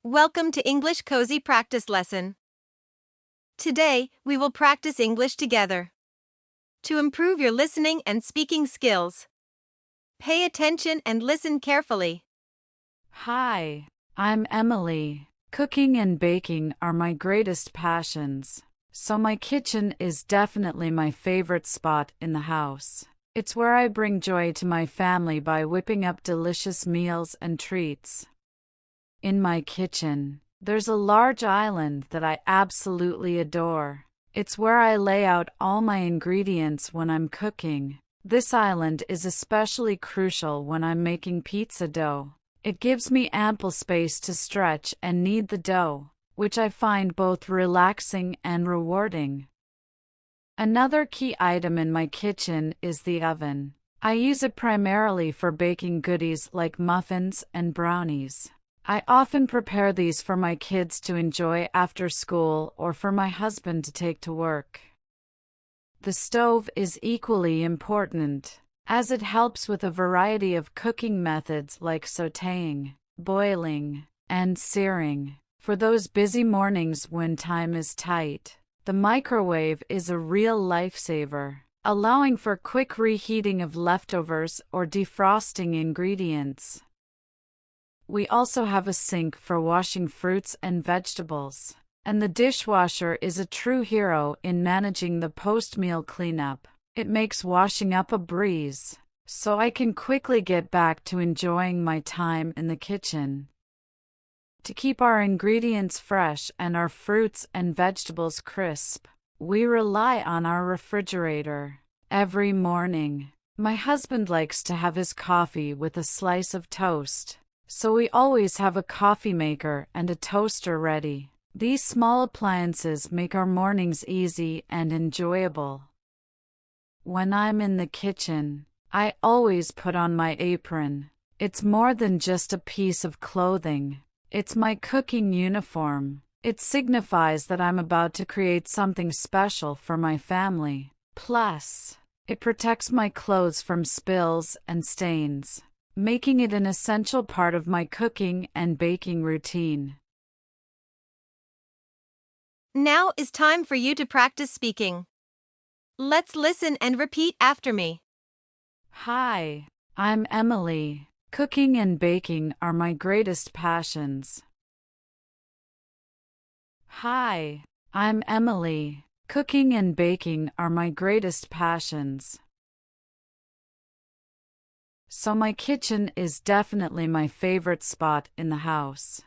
Welcome to English Cozy Practice Lesson. Today, we will practice English together. To improve your listening and speaking skills, pay attention and listen carefully. Hi, I'm Emily. Cooking and baking are my greatest passions, so my kitchen is definitely my favorite spot in the house. It's where I bring joy to my family by whipping up delicious meals and treats. In my kitchen, there's a large island that I absolutely adore. It's where I lay out all my ingredients when I'm cooking. This island is especially crucial when I'm making pizza dough. It gives me ample space to stretch and knead the dough, which I find both relaxing and rewarding. Another key item in my kitchen is the oven. I use it primarily for baking goodies like muffins and brownies. I often prepare these for my kids to enjoy after school or for my husband to take to work. The stove is equally important, as it helps with a variety of cooking methods like sautéing, boiling, and searing. For those busy mornings when time is tight, the microwave is a real lifesaver, allowing for quick reheating of leftovers or defrosting ingredients. We also have a sink for washing fruits and vegetables, and the dishwasher is a true hero in managing the post-meal cleanup. It makes washing up a breeze, so I can quickly get back to enjoying my time in the kitchen. To keep our ingredients fresh and our fruits and vegetables crisp, we rely on our refrigerator. Every morning, my husband likes to have his coffee with a slice of toast, so we always have a coffee maker and a toaster ready. These small appliances make our mornings easy and enjoyable. When I'm in the kitchen, I always put on my apron. It's more than just a piece of clothing. It's my cooking uniform. It signifies that I'm about to create something special for my family. Plus, it protects my clothes from spills and stains, making it an essential part of my cooking and baking routine. Now is time for you to practice speaking. Let's listen and repeat after me. Hi, I'm Emily. Cooking and baking are my greatest passions. Hi, I'm Emily. Cooking and baking are my greatest passions. So my kitchen is definitely my favorite spot in the house.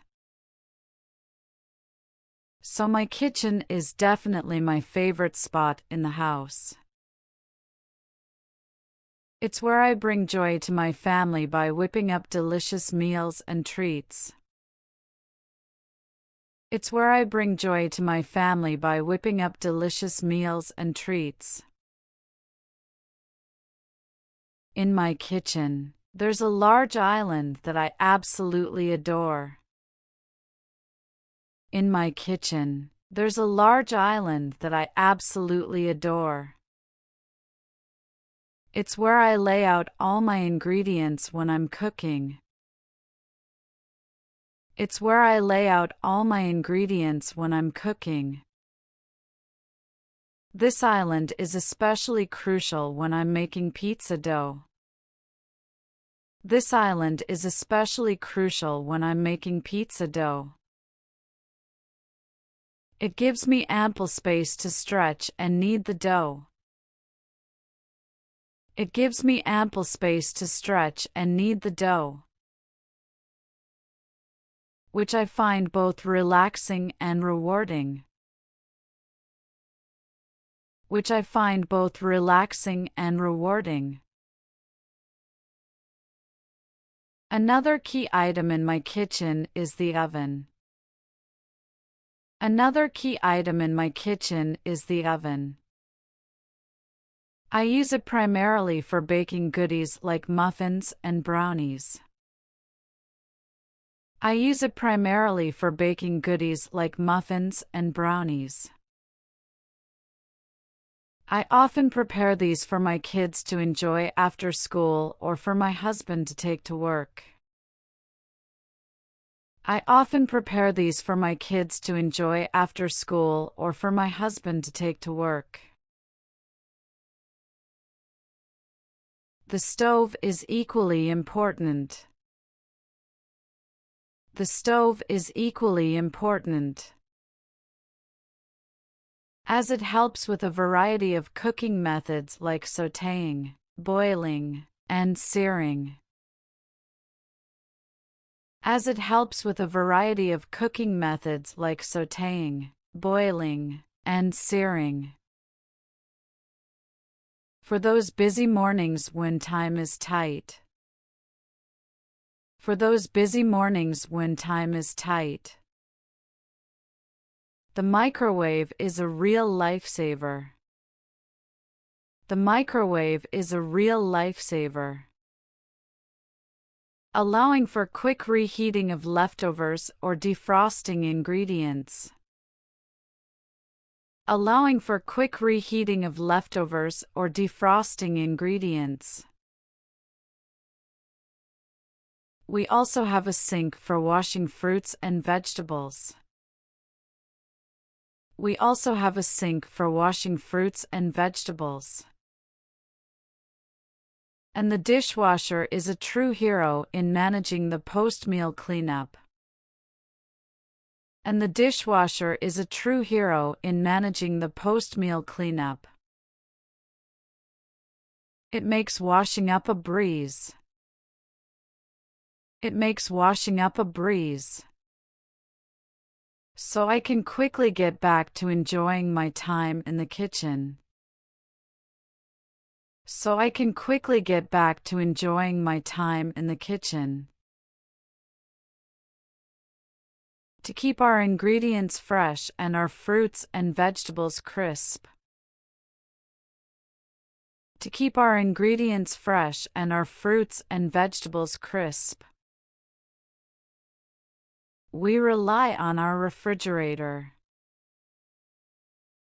So my kitchen is definitely my favorite spot in the house. It's where I bring joy to my family by whipping up delicious meals and treats. It's where I bring joy to my family by whipping up delicious meals and treats. In my kitchen, there's a large island that I absolutely adore. In my kitchen, there's a large island that I absolutely adore. It's where I lay out all my ingredients when I'm cooking. It's where I lay out all my ingredients when I'm cooking. This island is especially crucial when I'm making pizza dough. This island is especially crucial when I'm making pizza dough. It gives me ample space to stretch and knead the dough. It gives me ample space to stretch and knead the dough, which I find both relaxing and rewarding. Which I find both relaxing and rewarding. Another key item in my kitchen is the oven. Another key item in my kitchen is the oven. I use it primarily for baking goodies like muffins and brownies. I use it primarily for baking goodies like muffins and brownies. I often prepare these for my kids to enjoy after school or for my husband to take to work. I often prepare these for my kids to enjoy after school or for my husband to take to work. The stove is equally important. The stove is equally important, as it helps with a variety of cooking methods like sautéing, boiling, and searing. As it helps with a variety of cooking methods like sautéing, boiling, and searing. For those busy mornings when time is tight. For those busy mornings when time is tight. The microwave is a real lifesaver. The microwave is a real lifesaver, allowing for quick reheating of leftovers or defrosting ingredients. Allowing for quick reheating of leftovers or defrosting ingredients. We also have a sink for washing fruits and vegetables. We also have a sink for washing fruits and vegetables. And the dishwasher is a true hero in managing the post-meal cleanup. And the dishwasher is a true hero in managing the post-meal cleanup. It makes washing up a breeze. It makes washing up a breeze. So I can quickly get back to enjoying my time in the kitchen. So I can quickly get back to enjoying my time in the kitchen. To keep our ingredients fresh and our fruits and vegetables crisp. To keep our ingredients fresh and our fruits and vegetables crisp. We rely on our refrigerator.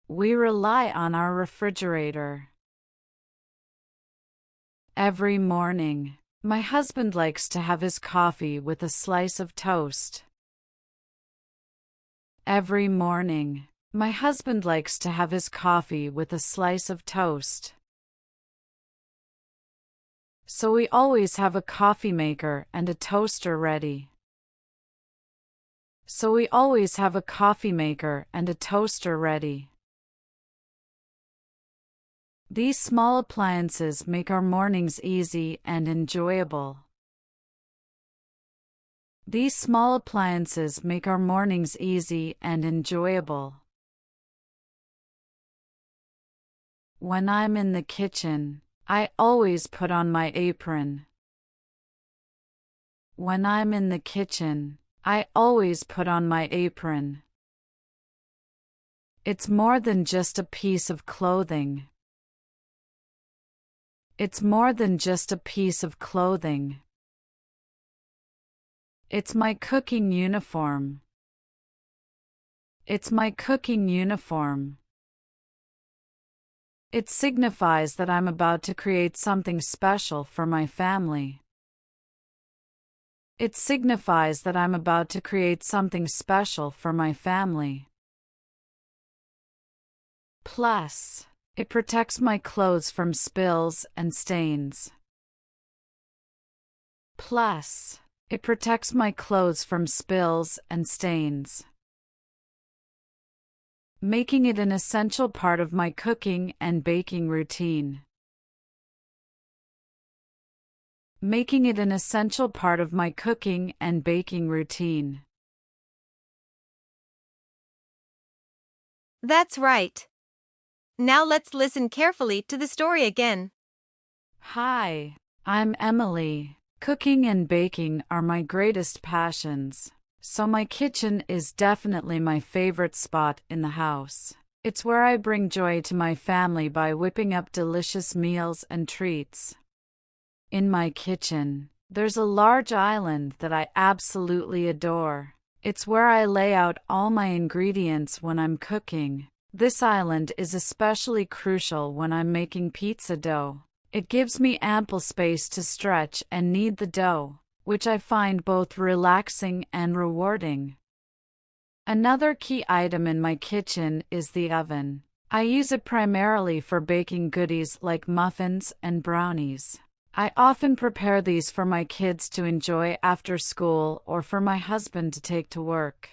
We rely on our refrigerator. Every morning, my husband likes to have his coffee with a slice of toast. Every morning, my husband likes to have his coffee with a slice of toast. So we always have a coffee maker and a toaster ready. So we always have a coffee maker and a toaster ready. These small appliances make our mornings easy and enjoyable. These small appliances make our mornings easy and enjoyable. When I'm in the kitchen, I always put on my apron. When I'm in the kitchen, I always put on my apron. It's more than just a piece of clothing. It's more than just a piece of clothing. It's my cooking uniform. It's my cooking uniform. It signifies that I'm about to create something special for my family. It signifies that I'm about to create something special for my family. Plus, it protects my clothes from spills and stains. Plus, it protects my clothes from spills and stains, making it an essential part of my cooking and baking routine. Making it an essential part of my cooking and baking routine. That's right. Now let's listen carefully to the story again. Hi, I'm Emily. Cooking and baking are my greatest passions, so my kitchen is definitely my favorite spot in the house. It's where I bring joy to my family by whipping up delicious meals and treats. In my kitchen, there's a large island that I absolutely adore. It's where I lay out all my ingredients when I'm cooking. This island is especially crucial when I'm making pizza dough. It gives me ample space to stretch and knead the dough. which I find both relaxing and rewarding. Another key item in my kitchen is the oven. I use it primarily for baking goodies like muffins and brownies. I often prepare these for my kids to enjoy after school or for my husband to take to work.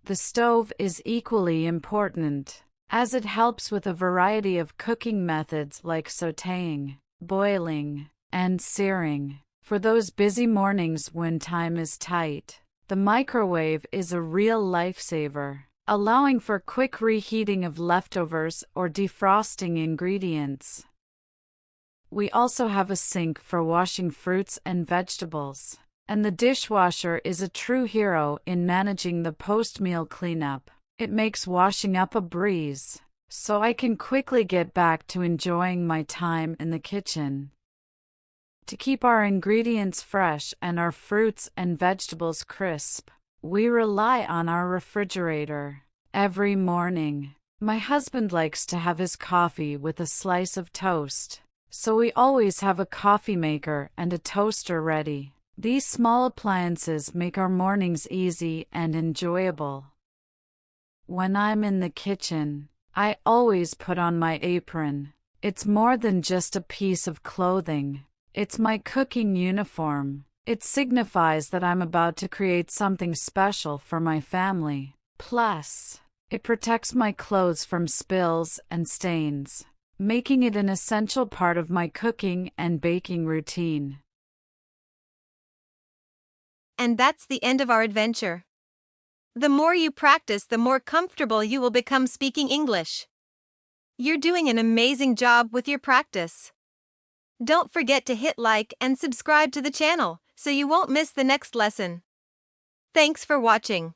The stove is equally important, as it helps with a variety of cooking methods like sautéing, boiling, and searing. For those busy mornings when time is tight, the microwave is a real lifesaver, allowing for quick reheating of leftovers or defrosting ingredients. We also have a sink for washing fruits and vegetables, and the dishwasher is a true hero in managing the post-meal cleanup. It makes washing up a breeze, so I can quickly get back to enjoying my time in the kitchen. To keep our ingredients fresh and our fruits and vegetables crisp, we rely on our refrigerator. Every morning, my husband likes to have his coffee with a slice of toast, so we always have a coffee maker and a toaster ready. These small appliances make our mornings easy and enjoyable. When I'm in the kitchen, I always put on my apron. It's more than just a piece of clothing. It's my cooking uniform. It signifies that I'm about to create something special for my family. Plus, it protects my clothes from spills and stains, making it an essential part of my cooking and baking routine. And that's the end of our adventure. The more you practice, the more comfortable you will become speaking English. You're doing an amazing job with your practice. Don't forget to hit like and subscribe to the channel so you won't miss the next lesson. Thanks for watching.